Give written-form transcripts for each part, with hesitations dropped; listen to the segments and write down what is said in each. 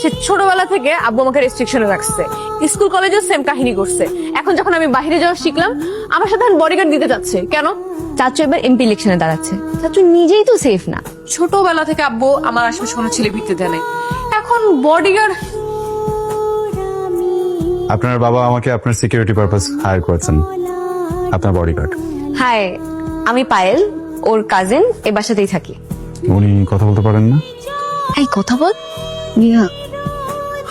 সে ছোটবেলা থেকে আব্বু আমাকে রেস্ট্রিকশনে রাখছে, স্কুল কলেজেও সেম কাহিনী করছে। এখন যখন আমি বাইরে যাওয়া শিখলাম, আমার সাথে বডিগার্ড দিতে যাচ্ছে। কেন? চাচু এবার এমপি ইলেকশনে দাঁড়াচ্ছে, চাচু নিজেই তো সেফ না। ছোটবেলা থেকে আব্বু আমার আশেপাশে কোনো ছেলে ভিড়তে দেয় নাই, এখন বডিগার্ড। আপনার বাবা আমাকে আপনার সিকিউরিটি পারপাস হায়ার করেছেন, আপনার বডিগার্ড। হাই, আমি পায়েল, ওর কাজিন, এ বাসাতেই থাকি। উনি কথা বলতে পারেন না? এই কথা বল। নিহা,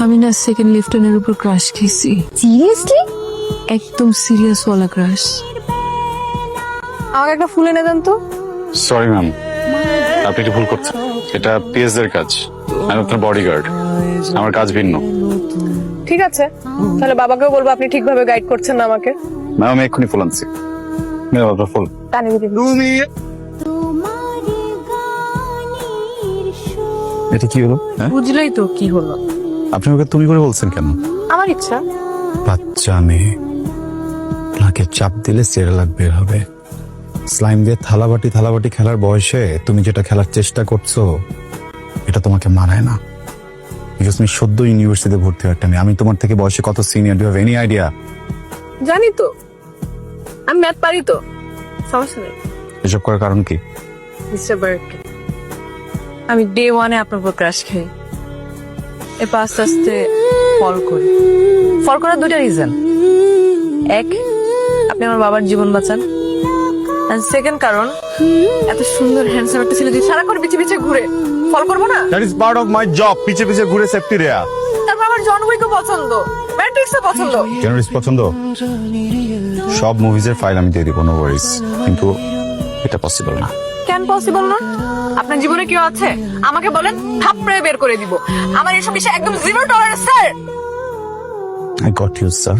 আমি না সেকেন্ড লিফটেনের উপর ক্রাশ খেয়েছি, সিরিয়াসলি? একদম সিরিয়াস ওয়ালা ক্রাশ। আমাকে একটা ফুল এনে দেন তো। সরি ম্যাম, আপনি একটু ভুল করছেন। এটা পিএস এর কাজ, আমি আপনার বডিগার্ড, আমার কাজ ভিন্ন। ঠিক আছে, তাহলে বাবাকেও বলবো আপনি ঠিকভাবে গাইড করছেন না আমাকে। ম্যাম আমি এক্ষুনি ফুল আনছি। ম্যাম আপনার ফুল। তুমি এটা কি হলো? হ্যাঁ? বুঝলেই তো কি হলো। আপনি ওকে তুমি করে বলছেন কেন? আমার ইচ্ছা। বাচ্চা মেয়ে, নাকে চাপ দিলে সেরেলাক বের হবে। স্লাইম দিয়ে থালাবাটি খেলার বয়সে তুমি যেটা খেলার চেষ্টা করছো, এটা তোমাকে মানায় না। বিকজ তুমি সদ্য ইউনিভার্সিটিতে ভর্তি হওয়া একটা মেয়ে। আমি তোমার থেকে বয়সে কত senior, do have any idea? জানি তো, আমি ম্যাথ পারি তো, সমস্যা নেই। এসব করার কারণ কি? মিস্টার বার্ক, আমি ডে ওয়ানে আপনার উপর ক্রাশ খাই, এরপর আস্তে আস্তে ফল করি। ফল করার দুটা রিজন। এক, আপনি আমার বাবার জীবন বাঁচান। আর সেকেন্ড কারণ, এত সুন্দর হ্যান্ডসাম একটা ছেলে যদি সারাক্ষণ পিছে পিছে ঘুরে, ফল করবো না? That is part of my job, পিছে পিছে ঘুরে সেফটি রেয়া। তারপর আমার জন উইকও পছন্দ, ম্যাট্রিক্সও পছন্দ। জেনারিস পছন্দ? সব মুভিজের ফাইল আমি দিয়ে দিব, নো ওয়ারিজ, কিন্তু এটা পসিবল না। কেন পসিবল না? আপনার জীবনে কেউ আছে? আমাকে বলেন, থাপড়ে বের করে দিব। আমার এসব বিষয়ে একদম zero tolerance, sir. I got you sir.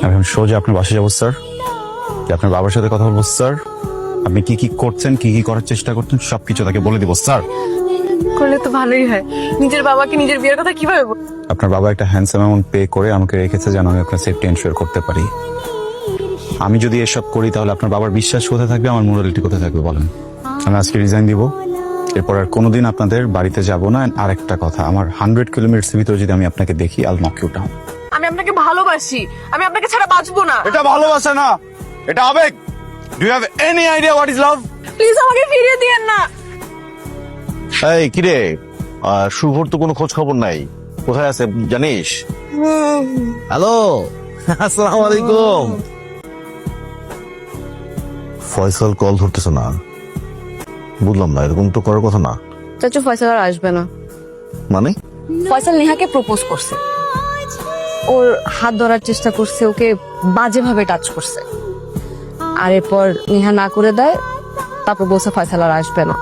আমি সোজা আপনার বাসায় যাবো স্যার, আপনার বাবার সাথে কথা বলবো স্যার। আপনি কি কি করছেন, কি কি করার চেষ্টা করছেন, সবকিছু তাকে বলে দিব স্যার। করলে তো ভালোই হয়। নিজের বাবাকে নিজের বিয়ের কথা কিভাবে বল? আপনার বাবা একটা হ্যান্ডসাম অ্যামাউন্ট পে করে আমাকে রেখেছে যেন আমি আপনার সেফটি এনশিওর করতে পারি। আমি যদি এসব করি তাহলে আপনার বাবার বিশ্বাস কোথায় থাকবে, আমার মোরালিটি কোথায় থাকবে বলেন? আমি আজকে রিজাইন দিব, এরপর আর কোনোদিন আপনাদের বাড়িতে যাব না। আর একটা কথা, আমার 100 কিলোমিটার ভিতরে যদি আমি আপনাকে দেখি, আল নক ইউ ডাউন। আমি আপনাকে ভালোবাসি, আমি আপনাকে ছাড়া বাঁচবো না। এটা ভালোবাসা না, এটা আবেগ। Do you have any idea what is love? Please আমাকে ফিরিয়ে দিয়েন না। এই কিরে, শুভর তো কোনো খোঁজ খবর নাই, কোথায় আছে জানিস? হ্যালো, আসসালামু আলাইকুম। ফয়সাল কল ধরতেছে না, বুঝলাম না, এরকম তো করার কথা না। চাচু ফয়সাল আর আসবে না। মানে? ফয়সাল নেহাকে প্রপোজ করছে, ওর হাত ধরার চেষ্টা করছে, ওকে বাজেভাবে টাচ করছে। আর এরপর নেহা না করে দেয়, তারপর বলছে ফয়সাল আর আসবে না।